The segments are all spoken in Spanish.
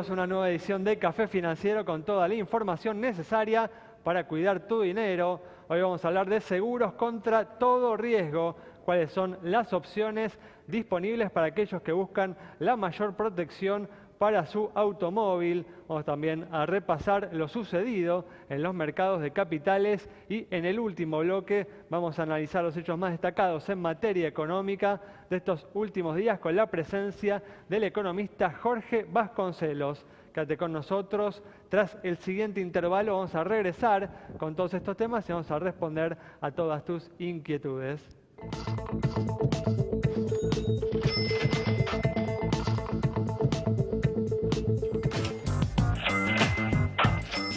tenemos una nueva edición de Café Financiero con toda la información necesaria para cuidar tu dinero. Hoy vamos a hablar de seguros contra todo riesgo. Cuáles son las opciones disponibles para aquellos que buscan la mayor protección para su automóvil. Vamos también a repasar lo sucedido en los mercados de capitales y en el último bloque vamos a analizar los hechos más destacados en materia económica de estos últimos días con la presencia del economista Jorge Vasconcelos. Quédate con nosotros. Tras el siguiente intervalo vamos a regresar con todos estos temas y vamos a responder a todas tus inquietudes.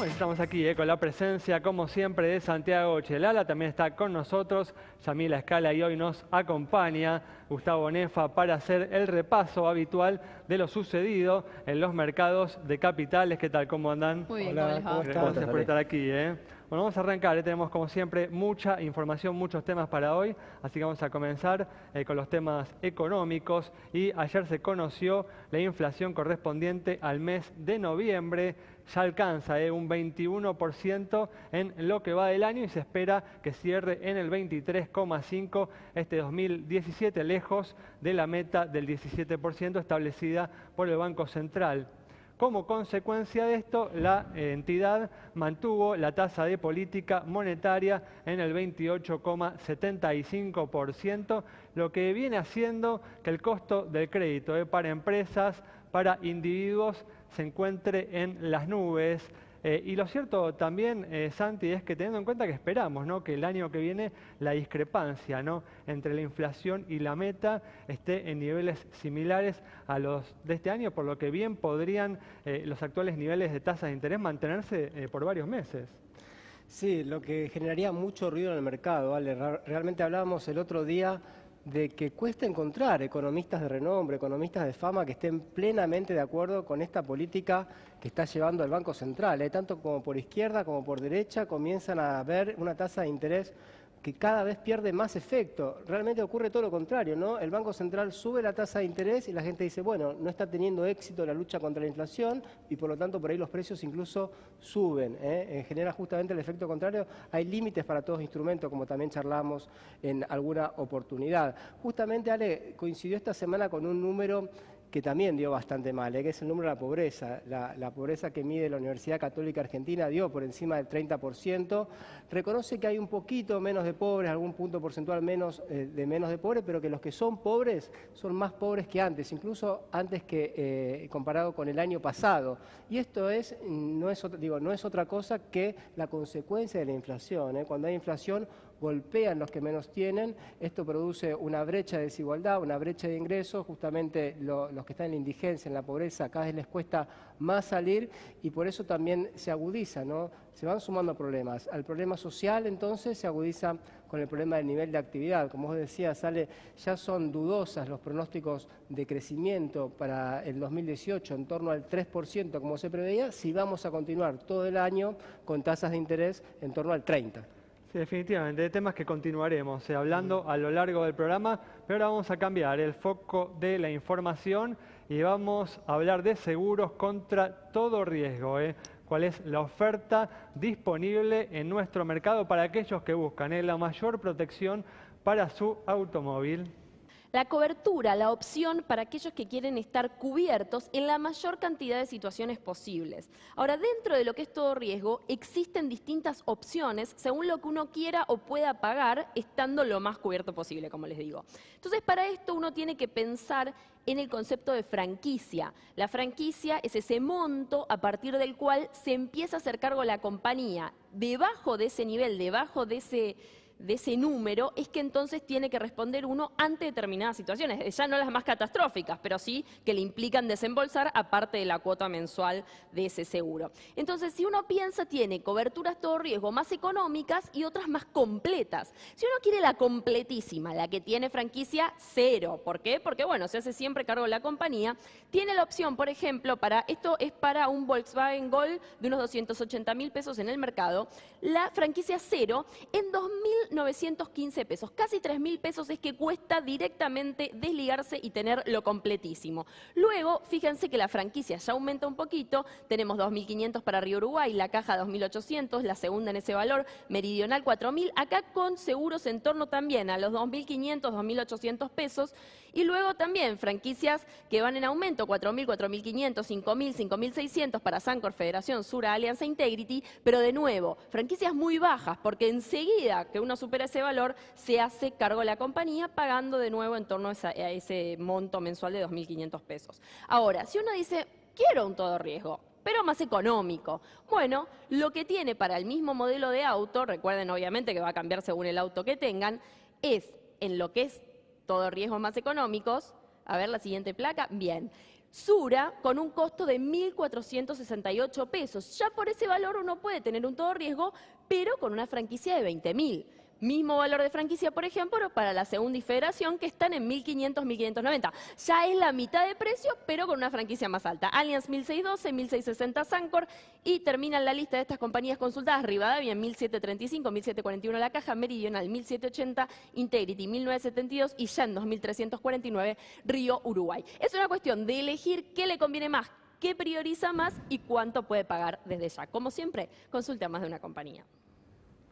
Estamos aquí con la presencia, como siempre, de Santiago Chelala. También está con nosotros Yamila Escala y hoy nos acompaña Gustavo Nefa para hacer el repaso habitual de lo sucedido en los mercados de capitales. ¿Qué tal? ¿Cómo andan? Muy bien, hola, ¿cómo les va? Gracias por estar aquí. Bueno, vamos a arrancar. Tenemos, como siempre, mucha información, muchos temas para hoy. Así que vamos a comenzar con los temas económicos. Y ayer se conoció la inflación correspondiente al mes de noviembre. Ya alcanza un 21% en lo que va del año y se espera que cierre en el 23,5% este 2017, lejos de la meta del 17% establecida por el Banco Central. Como consecuencia de esto, la entidad mantuvo la tasa de política monetaria en el 28,75%, lo que viene haciendo que el costo del crédito para empresas, para individuos, se encuentre en las nubes. Y lo cierto también, Santi, es que teniendo en cuenta que esperamos, ¿no?, que el año que viene la discrepancia, ¿no?, entre la inflación y la meta esté en niveles similares a los de este año, por lo que bien podrían los actuales niveles de tasas de interés mantenerse por varios meses. Sí, lo que generaría mucho ruido en el mercado, Ale. Realmente hablábamos el otro día de que cuesta encontrar economistas de renombre, economistas de fama que estén plenamente de acuerdo con esta política que está llevando el Banco Central. Tanto como por izquierda como por derecha comienzan a ver una tasa de interés que cada vez pierde más efecto. Realmente ocurre todo lo contrario, ¿no? El Banco Central sube la tasa de interés y la gente dice, bueno, no está teniendo éxito la lucha contra la inflación y por lo tanto por ahí los precios incluso suben. Genera justamente el efecto contrario. Hay límites para todos los instrumentos, como también charlamos en alguna oportunidad. Justamente, Ale, coincidió esta semana con un número que también dio bastante mal, que es el número de la pobreza. La pobreza que mide la Universidad Católica Argentina dio por encima del 30%. Reconoce que hay un poquito menos de pobres, algún punto porcentual menos de pobres, pero que los que son pobres son más pobres que antes, incluso antes que comparado con el año pasado. Y esto no es otra cosa que la consecuencia de la inflación. Cuando hay inflación, golpean los que menos tienen. Esto produce una brecha de desigualdad, una brecha de ingresos. Justamente los que están en la indigencia, en la pobreza, cada vez les cuesta más salir y por eso también se agudiza, ¿no? Se van sumando problemas. Al problema social, entonces, se agudiza con el problema del nivel de actividad. Como vos decías, Ale, ya son dudosas los pronósticos de crecimiento para el 2018, en torno al 3%, como se preveía, si vamos a continuar todo el año con tasas de interés en torno al 30%. Sí, definitivamente, de temas que continuaremos hablando a lo largo del programa, pero ahora vamos a cambiar el foco de la información y vamos a hablar de seguros contra todo riesgo. ¿Cuál es la oferta disponible en nuestro mercado para aquellos que buscan la mayor protección para su automóvil? La cobertura, la opción para aquellos que quieren estar cubiertos en la mayor cantidad de situaciones posibles. Ahora, dentro de lo que es todo riesgo, existen distintas opciones según lo que uno quiera o pueda pagar, estando lo más cubierto posible, como les digo. Entonces, para esto uno tiene que pensar en el concepto de franquicia. La franquicia es ese monto a partir del cual se empieza a hacer cargo la compañía. Debajo de ese nivel, debajo de ese número, es que entonces tiene que responder uno ante determinadas situaciones, ya no las más catastróficas, pero sí que le implican desembolsar aparte de la cuota mensual de ese seguro. Entonces, si uno piensa, tiene coberturas todo riesgo más económicas y otras más completas. Si uno quiere la completísima, la que tiene franquicia cero, ¿por qué? Porque, bueno, se hace siempre cargo de la compañía, tiene la opción, por ejemplo, esto es para un Volkswagen Gol de unos 280.000 pesos en el mercado, la franquicia cero en 2.000 2.915 pesos. Casi 3.000 pesos es que cuesta directamente desligarse y tenerlo completísimo. Luego, fíjense que la franquicia ya aumenta un poquito. Tenemos 2.500 para Río Uruguay, la caja 2.800, la segunda en ese valor, Meridional 4.000, acá con seguros en torno también a los 2.500, 2.800 pesos. Y luego también franquicias que van en aumento, 4.000, 4.500, 5.000, 5.600 para Sancor, Federación, Sura, Alianza Integrity, pero de nuevo, franquicias muy bajas, porque enseguida que uno supera ese valor, se hace cargo la compañía pagando de nuevo en torno a ese monto mensual de 2.500 pesos. Ahora, si uno dice, quiero un todo riesgo, pero más económico. Bueno, lo que tiene para el mismo modelo de auto, recuerden obviamente que va a cambiar según el auto que tengan, es en lo que es todo riesgo más económicos. A ver la siguiente placa. Bien. Sura con un costo de 1.468 pesos. Ya por ese valor uno puede tener un todo riesgo, pero con una franquicia de 20.000. Mismo valor de franquicia, por ejemplo, para la segunda y Federación, que están en 1.500, 1.590. Ya es la mitad de precio, pero con una franquicia más alta. Allianz 1.612, 1.660 Sancor, y terminan la lista de estas compañías consultadas. Rivadavia 1.735, 1.741 la caja, Meridional 1.780, Integrity 1.972 y ya en 2.349 Río Uruguay. Es una cuestión de elegir qué le conviene más, qué prioriza más y cuánto puede pagar desde ya. Como siempre, consulte a más de una compañía.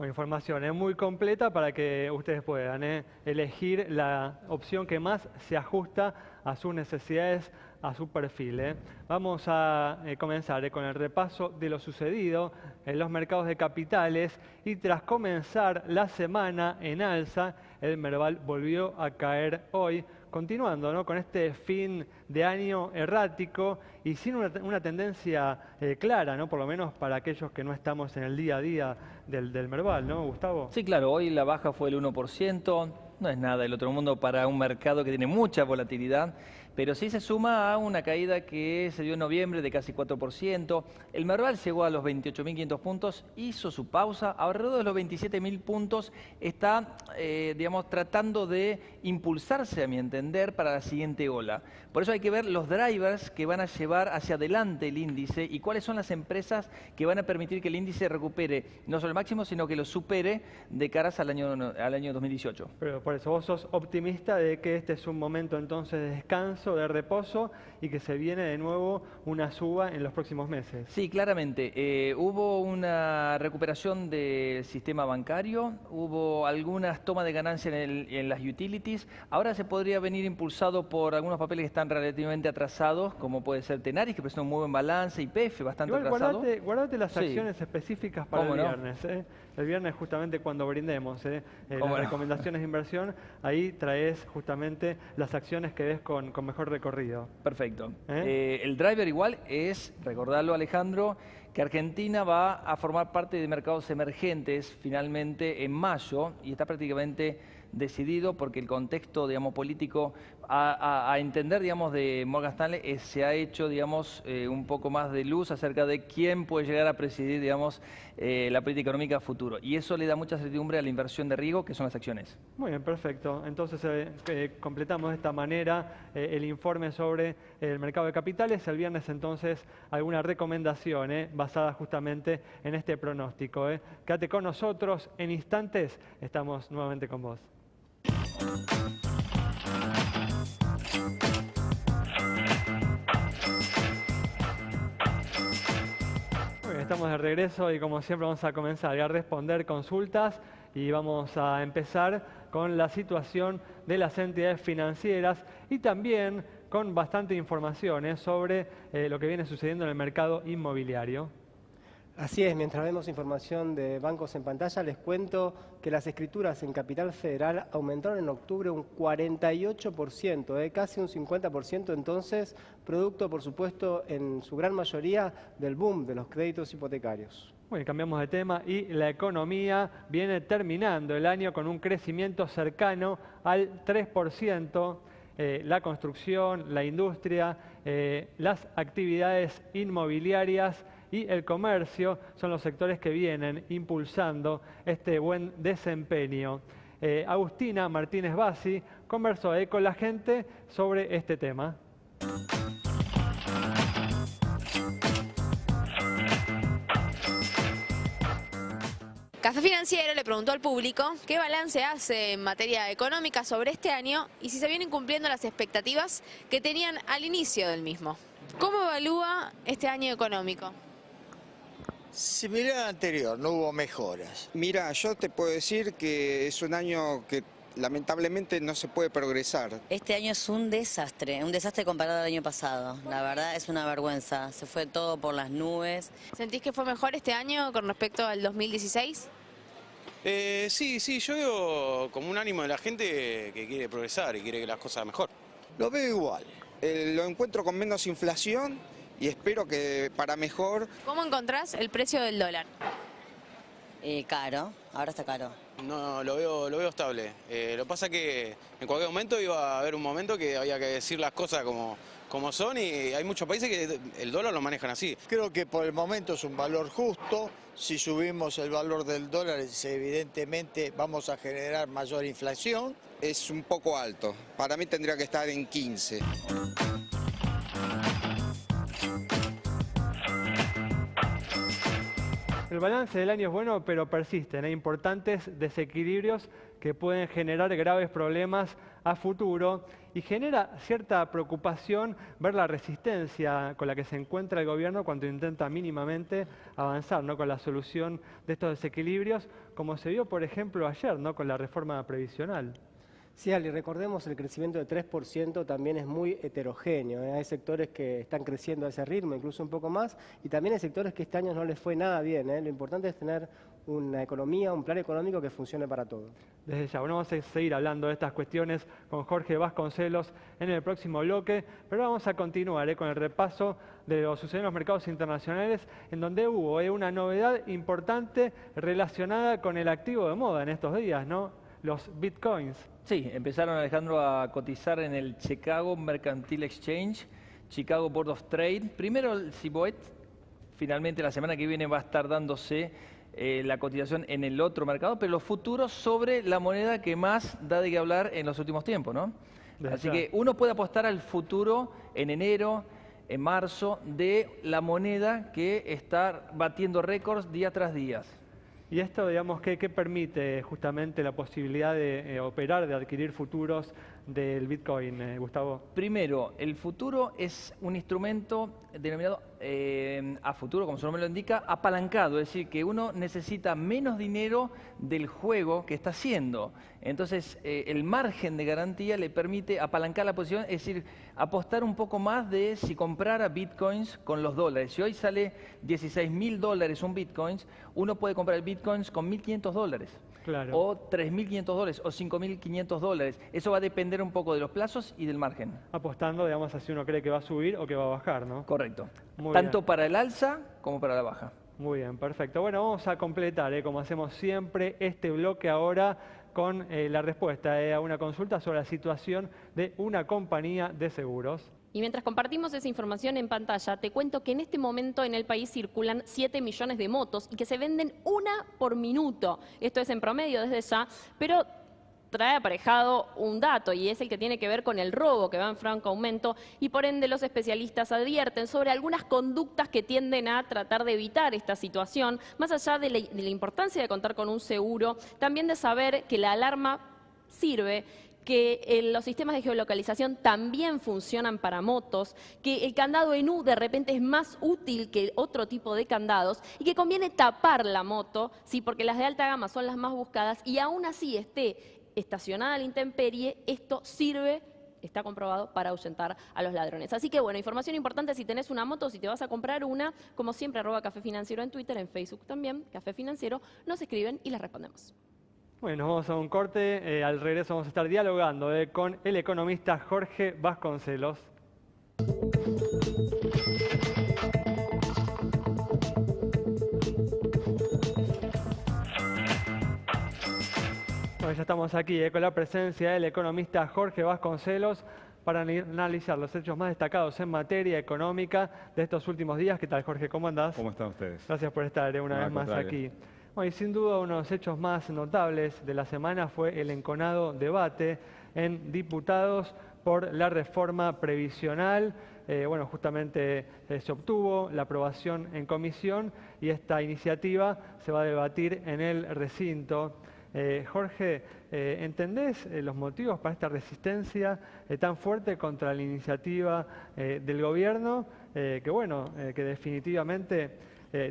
Información muy completa para que ustedes puedan elegir la opción que más se ajusta a sus necesidades, a su perfil. Vamos a comenzar con el repaso de lo sucedido en los mercados de capitales y tras comenzar la semana en alza, el Merval volvió a caer hoy, continuando, ¿no?, con este fin de año errático y sin una tendencia clara, ¿no?, por lo menos para aquellos que no estamos en el día a día del Merval, ¿no, Gustavo? Sí, claro, hoy la baja fue el 1%, no es nada del otro mundo para un mercado que tiene mucha volatilidad, pero sí se suma a una caída que se dio en noviembre de casi 4%. El Merval llegó a los 28.500 puntos, hizo su pausa, alrededor de los 27.000 puntos, está, digamos, tratando de impulsarse, a mi entender, para la siguiente ola. Por eso hay que ver los drivers que van a llevar hacia adelante el índice y cuáles son las empresas que van a permitir que el índice recupere no solo el máximo, sino que lo supere de caras al año 2018. Pero por eso vos sos optimista de que este es un momento entonces de descanso, de reposo y que se viene de nuevo una suba en los próximos meses. Sí, claramente. Hubo una recuperación del sistema bancario, hubo algunas tomas de ganancia en las utilities. Ahora se podría venir impulsado por algunos papeles que están relativamente atrasados, como puede ser Tenaris, que presenta un muy buen balance, y YPF bastante atrasado. Guardate las Sí. acciones específicas para el viernes. El viernes justamente cuando brindemos las recomendaciones de inversión, ahí traes justamente las acciones que ves con mejor recorrido. Perfecto. El driver igual es, recordarlo Alejandro, que Argentina va a formar parte de mercados emergentes finalmente en mayo y está prácticamente decidido porque el contexto, digamos, político a entender, digamos, de Morgan Stanley se ha hecho, digamos, un poco más de luz acerca de quién puede llegar a presidir, digamos, la política económica a futuro. Y eso le da mucha certidumbre a la inversión de riesgo, que son las acciones. Muy bien, perfecto. Entonces completamos de esta manera el informe sobre el mercado de capitales. El viernes entonces alguna recomendación basada justamente en este pronóstico. Quédate con nosotros, en instantes estamos nuevamente con vos. Estamos de regreso y como siempre vamos a comenzar a responder consultas y vamos a empezar con la situación de las entidades financieras y también con bastante información sobre lo que viene sucediendo en el mercado inmobiliario. Así es, mientras vemos información de bancos en pantalla, les cuento que las escrituras en Capital Federal aumentaron en octubre un 48%, casi un 50%, entonces, producto, por supuesto, en su gran mayoría del boom de los créditos hipotecarios. Bueno, cambiamos de tema y la economía viene terminando el año con un crecimiento cercano al 3%. La construcción, la industria, las actividades inmobiliarias y el comercio son los sectores que vienen impulsando este buen desempeño. Agustina Martínez Bassi conversó con la gente sobre este tema. Café Financiero le preguntó al público qué balance hace en materia económica sobre este año y si se vienen cumpliendo las expectativas que tenían al inicio del mismo. ¿Cómo evalúa este año económico? Similar al anterior, no hubo mejoras. Mira, yo te puedo decir que es un año que lamentablemente no se puede progresar. Este año es un desastre comparado al año pasado. La verdad es una vergüenza, se fue todo por las nubes. ¿Sentís que fue mejor este año con respecto al 2016? Sí, yo veo como un ánimo de la gente que quiere progresar y quiere que las cosas mejor. Lo veo igual. Lo encuentro con menos inflación y espero que para mejor. ¿Cómo encontrás el precio del dólar? Caro, ahora está caro. No, lo veo estable. Lo que pasa es que en cualquier momento iba a haber un momento que había que decir las cosas como son y hay muchos países que el dólar lo manejan así. Creo que por el momento es un valor justo. Si subimos el valor del dólar, evidentemente vamos a generar mayor inflación. Es un poco alto. Para mí tendría que estar en 15. El balance del año es bueno, pero persisten. Hay importantes desequilibrios que pueden generar graves problemas a futuro y genera cierta preocupación ver la resistencia con la que se encuentra el gobierno cuando intenta mínimamente avanzar, ¿no?, con la solución de estos desequilibrios, como se vio, por ejemplo, ayer, ¿no?, con la reforma previsional. Sí, Ali, recordemos el crecimiento de 3% también es muy heterogéneo. Hay sectores que están creciendo a ese ritmo, incluso un poco más, y también hay sectores que este año no les fue nada bien. Lo importante es tener una economía, un plan económico que funcione para todo. Desde ya, bueno, vamos a seguir hablando de estas cuestiones con Jorge Vasconcelos en el próximo bloque, pero vamos a continuar con el repaso de lo sucedido en los mercados internacionales, en donde hubo una novedad importante relacionada con el activo de moda en estos días, ¿no?, los bitcoins. Sí, empezaron, Alejandro, a cotizar en el Chicago Mercantile Exchange, Chicago Board of Trade. Primero el CBOE, finalmente la semana que viene va a estar dándose la cotización en el otro mercado, pero los futuros sobre la moneda que más da de qué hablar en los últimos tiempos, ¿no? Así que uno puede apostar al futuro en enero, en marzo, de la moneda que está batiendo récords día tras día. Y esto, digamos, ¿qué permite justamente la posibilidad de operar, de adquirir futuros del Bitcoin, Gustavo? Primero, el futuro es un instrumento denominado a futuro, como su nombre lo indica, apalancado, es decir, que uno necesita menos dinero del juego que está haciendo. Entonces, el margen de garantía le permite apalancar la posición, es decir, apostar un poco más de si comprara bitcoins con los dólares. Si hoy sale $16.000 un bitcoin, uno puede comprar el bitcoins con $1.500. Claro. O $3.500 o $5.500. Eso va a depender un poco de los plazos y del margen. Apostando, digamos, a si uno cree que va a subir o que va a bajar, ¿no? Correcto. Muy Tanto bien. para el alza como para la baja. Muy bien, perfecto. Bueno, vamos a completar, como hacemos siempre, este bloque ahora con la respuesta a una consulta sobre la situación de una compañía de seguros. Y mientras compartimos esa información en pantalla, te cuento que en este momento en el país circulan 7 millones de motos y que se venden una por minuto. Esto es en promedio desde ya, pero trae aparejado un dato y es el que tiene que ver con el robo, que va en franco aumento, y por ende los especialistas advierten sobre algunas conductas que tienden a tratar de evitar esta situación, más allá de la importancia de contar con un seguro, también de saber que la alarma sirve, que los sistemas de geolocalización también funcionan para motos, que el candado en U de repente es más útil que otro tipo de candados y que conviene tapar la moto, sí, porque las de alta gama son las más buscadas y aún así esté estacionada a la intemperie, esto sirve, está comprobado, para ahuyentar a los ladrones. Así que bueno, información importante si tenés una moto, si te vas a comprar una, como siempre, @Café Financiero en Twitter, en Facebook también, Café Financiero, nos escriben y les respondemos. Bueno, vamos a un corte. Al regreso vamos a estar dialogando con el economista Jorge Vasconcelos. Bueno, ya estamos aquí con la presencia del economista Jorge Vasconcelos para analizar los hechos más destacados en materia económica de estos últimos días. ¿Qué tal, Jorge? ¿Cómo andás? ¿Cómo están ustedes? Gracias por estar una vez más aquí. Bueno, y sin duda uno de los hechos más notables de la semana fue el enconado debate en diputados por la reforma previsional. bueno, justamente se obtuvo la aprobación en comisión y esta iniciativa se va a debatir en el recinto. Jorge, ¿entendés los motivos para esta resistencia tan fuerte contra la iniciativa del gobierno? Que definitivamente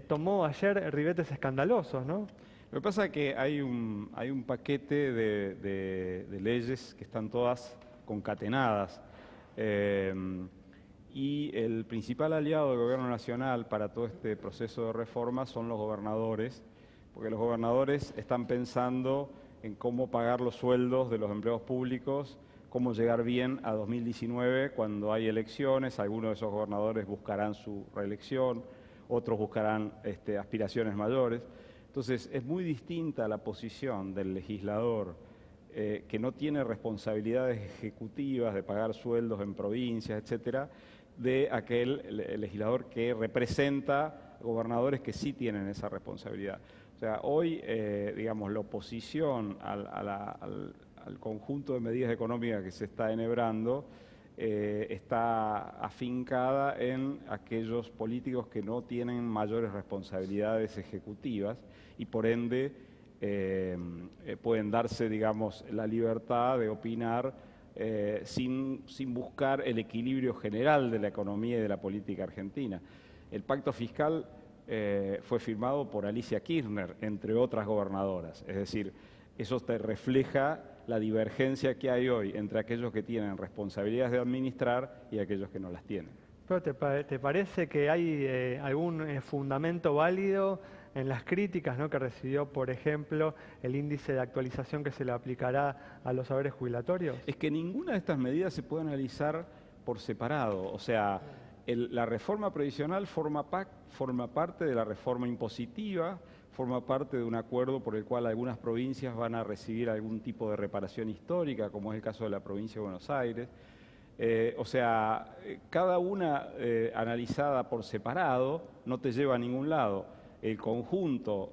tomó ayer ribetes escandalosos, ¿no? Lo que pasa es que hay un paquete de leyes que están todas concatenadas. Y el principal aliado del Gobierno Nacional para todo este proceso de reforma son los gobernadores, porque los gobernadores están pensando en cómo pagar los sueldos de los empleados públicos, cómo llegar bien a 2019 cuando hay elecciones. Algunos de esos gobernadores buscarán su reelección, otros buscarán aspiraciones mayores. Entonces, es muy distinta la posición del legislador que no tiene responsabilidades ejecutivas de pagar sueldos en provincias, etcétera, de aquel legislador que representa gobernadores que sí tienen esa responsabilidad. O sea, hoy, digamos, la oposición al conjunto de medidas económicas que se está enhebrando está afincada en aquellos políticos que no tienen mayores responsabilidades ejecutivas y por ende pueden darse, digamos, la libertad de opinar sin buscar el equilibrio general de la economía y de la política argentina. El pacto fiscal fue firmado por Alicia Kirchner, entre otras gobernadoras, es decir, eso te refleja la divergencia que hay hoy entre aquellos que tienen responsabilidades de administrar y aquellos que no las tienen. ¿Pero te parece que hay algún fundamento válido en las críticas, ¿no?, que recibió, por ejemplo, el índice de actualización que se le aplicará a los saberes jubilatorios? Es que ninguna de estas medidas se puede analizar por separado. O sea, la reforma previsional forma parte de la reforma impositiva, forma parte de un acuerdo por el cual algunas provincias van a recibir algún tipo de reparación histórica, como es el caso de la provincia de Buenos Aires. O sea, cada una analizada por separado no te lleva a ningún lado. El conjunto,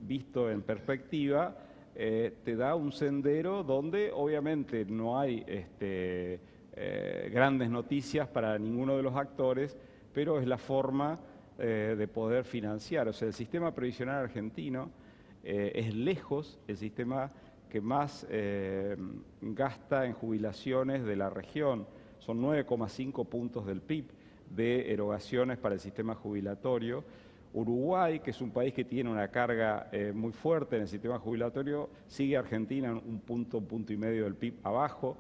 visto en perspectiva, te da un sendero donde obviamente no hay grandes noticias para ninguno de los actores, pero es la forma de poder financiar. O sea, el sistema previsional argentino es lejos el sistema que más gasta en jubilaciones de la región. Son 9,5 puntos del PIB de erogaciones para el sistema jubilatorio. Uruguay, que es un país que tiene una carga muy fuerte en el sistema jubilatorio, sigue a Argentina un punto y medio del PIB abajo,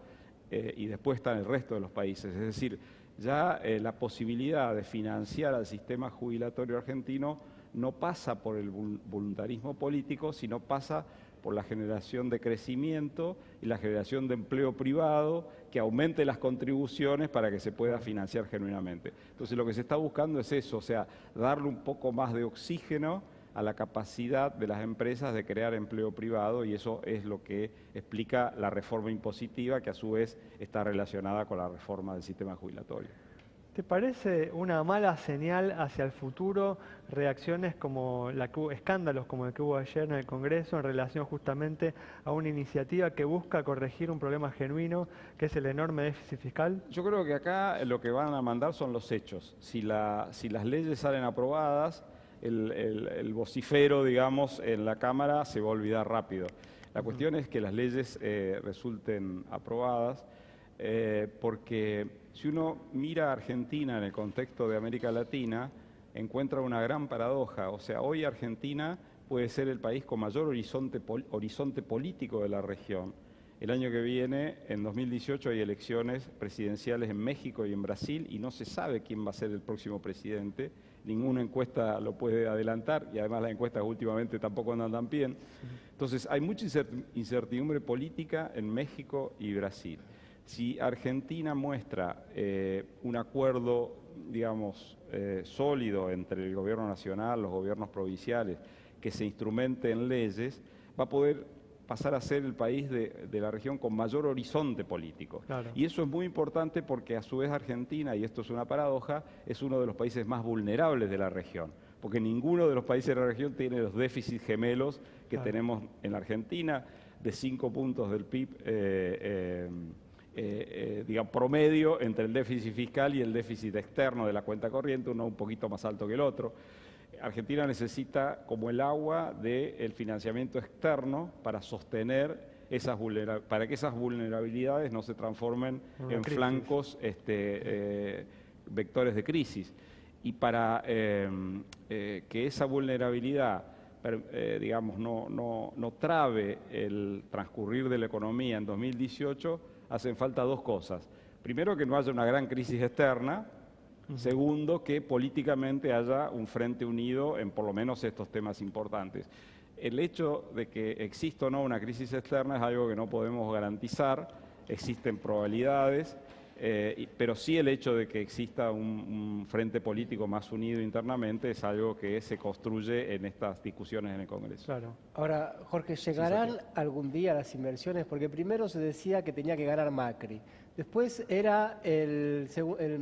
y después están el resto de los países. Es decir, ya la posibilidad de financiar al sistema jubilatorio argentino no pasa por el voluntarismo político, sino pasa por la generación de crecimiento y la generación de empleo privado que aumente las contribuciones para que se pueda financiar genuinamente. Entonces lo que se está buscando es eso, o sea, darle un poco más de oxígeno a la capacidad de las empresas de crear empleo privado, y eso es lo que explica la reforma impositiva, que a su vez está relacionada con la reforma del sistema jubilatorio. ¿Te parece una mala señal hacia el futuro reacciones como escándalos como el que hubo ayer en el Congreso en relación justamente a una iniciativa que busca corregir un problema genuino que es el enorme déficit fiscal? Yo creo que acá lo que van a mandar son los hechos. Si las leyes salen aprobadas, el vocifero, digamos, en la Cámara se va a olvidar rápido. La cuestión es que las leyes resulten aprobadas, porque si uno mira a Argentina en el contexto de América Latina, encuentra una gran paradoja. O sea, hoy Argentina puede ser el país con mayor horizonte político de la región. El año que viene, en 2018, hay elecciones presidenciales en México y en Brasil y no se sabe quién va a ser el próximo presidente. Ninguna encuesta lo puede adelantar y además las encuestas últimamente tampoco andan tan bien. Entonces, hay mucha incertidumbre política en México y Brasil. Si Argentina muestra un acuerdo, digamos, sólido entre el gobierno nacional, los gobiernos provinciales, que se instrumente en leyes, va a poder pasar a ser el país de la región con mayor horizonte político. Claro. Y eso es muy importante porque a su vez Argentina, y esto es una paradoja, es uno de los países más vulnerables de la región, porque ninguno de los países de la región tiene los déficits gemelos que tenemos en la Argentina, de 5 puntos del PIB digamos, promedio entre el déficit fiscal y el déficit externo de la cuenta corriente, uno un poquito más alto que el otro. Argentina necesita, como el agua, del financiamiento externo para sostener para que esas vulnerabilidades no se transformen en flancos vectores de crisis. Y para que esa vulnerabilidad digamos, no trabe el transcurrir de la economía en 2018, hacen falta dos cosas. Primero, que no haya una gran crisis externa. Segundo, que políticamente haya un frente unido en por lo menos estos temas importantes. El hecho de que exista o no una crisis externa es algo que no podemos garantizar, existen probabilidades, pero sí el hecho de que exista un frente político más unido internamente es algo que se construye en estas discusiones en el Congreso. Claro. Ahora, Jorge, ¿llegarán algún día las inversiones? Porque primero se decía que tenía que ganar Macri. Después era el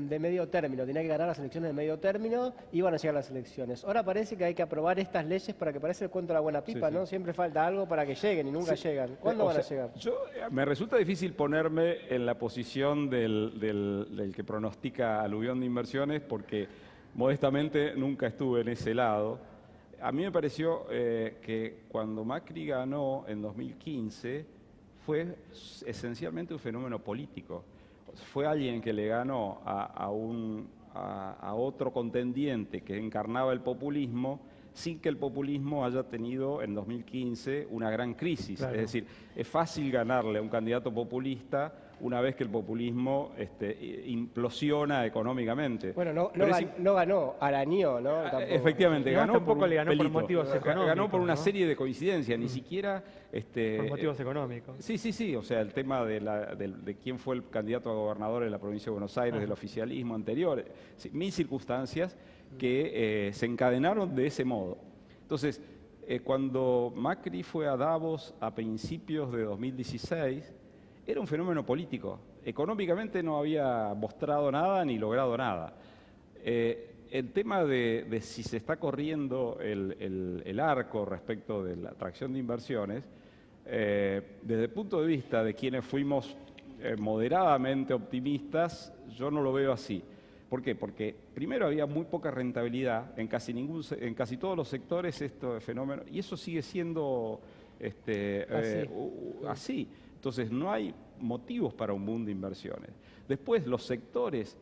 de medio término, tenía que ganar las elecciones de medio término, iban a llegar las elecciones. Ahora parece que hay que aprobar estas leyes para que parezca el cuento de la buena pipa, ¿no? Siempre falta algo para que lleguen y nunca llegan. ¿Cuándo van a llegar? Me resulta difícil ponerme en la posición del que pronostica aluvión de inversiones porque modestamente nunca estuve en ese lado. A mí me pareció que cuando Macri ganó en 2015 fue esencialmente un fenómeno político. Fue alguien que le ganó a otro contendiente que encarnaba el populismo sin que el populismo haya tenido en 2015 una gran crisis. Claro. Es decir, es fácil ganarle a un candidato populista una vez que el populismo implosiona económicamente. Bueno, no ganó, arañó, ¿no? Tampoco. Efectivamente, ganó tampoco por le ganó por motivos económicos. Ganó por una serie de coincidencias, ni siquiera... por motivos económicos. Sí, o sea, el tema de quién fue el candidato a gobernador en la provincia de Buenos Aires, del oficialismo anterior, mil circunstancias que se encadenaron de ese modo. Entonces, cuando Macri fue a Davos a principios de 2016, era un fenómeno político. Económicamente no había mostrado nada ni logrado nada. El tema de si se está corriendo el arco respecto de la atracción de inversiones, desde el punto de vista de quienes fuimos moderadamente optimistas, yo no lo veo así. ¿Por qué? Porque primero había muy poca rentabilidad en casi todos los sectores este fenómeno, y eso sigue siendo así. Entonces no hay motivos para un boom de inversiones. Después los sectores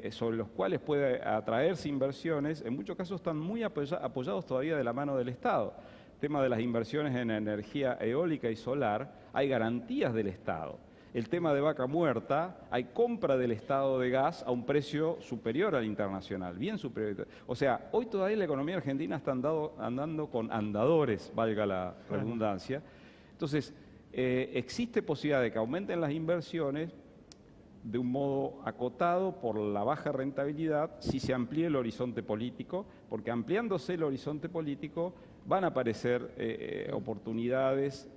sobre los cuales puede atraerse inversiones, en muchos casos están muy apoyados todavía de la mano del Estado. El tema de las inversiones en energía eólica y solar, hay garantías del Estado. El tema de Vaca Muerta, hay compra del Estado de gas a un precio superior al internacional, bien superior. O sea, hoy todavía la economía argentina está andando con andadores, valga la redundancia. Entonces, existe posibilidad de que aumenten las inversiones de un modo acotado por la baja rentabilidad si se amplíe el horizonte político, porque ampliándose el horizonte político van a aparecer oportunidades,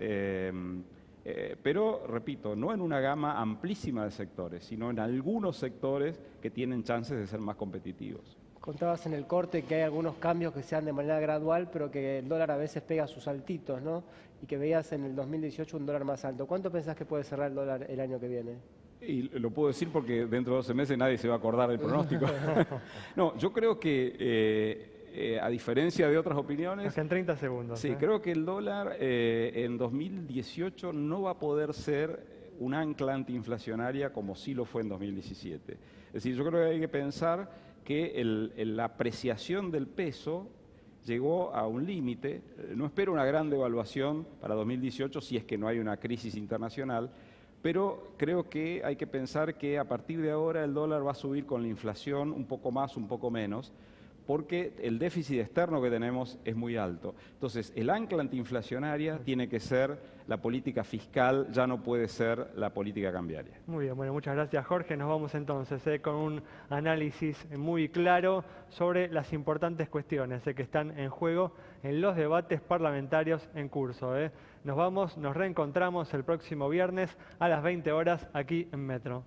pero, repito, no en una gama amplísima de sectores, sino en algunos sectores que tienen chances de ser más competitivos. Contabas en el corte que hay algunos cambios que se dan de manera gradual, pero que el dólar a veces pega sus saltitos, ¿no? Y que veías en el 2018 un dólar más alto. ¿Cuánto pensás que puede cerrar el dólar el año que viene? Y lo puedo decir porque dentro de 12 meses nadie se va a acordar del pronóstico. No, yo creo que, a diferencia de otras opiniones... En 30 segundos. Sí, creo que el dólar en 2018 no va a poder ser un ancla antiinflacionaria como sí lo fue en 2017. Es decir, yo creo que hay que pensar que la apreciación del peso llegó a un límite. No espero una gran devaluación para 2018 si es que no hay una crisis internacional, pero creo que hay que pensar que a partir de ahora el dólar va a subir con la inflación un poco más, un poco menos, porque el déficit externo que tenemos es muy alto. Entonces, el ancla antiinflacionaria tiene que ser la política fiscal, ya no puede ser la política cambiaria. Muy bien, bueno, muchas gracias, Jorge. Nos vamos entonces con un análisis muy claro sobre las importantes cuestiones que están en juego en los debates parlamentarios en curso. Nos reencontramos el próximo viernes a las 20 horas aquí en Metro.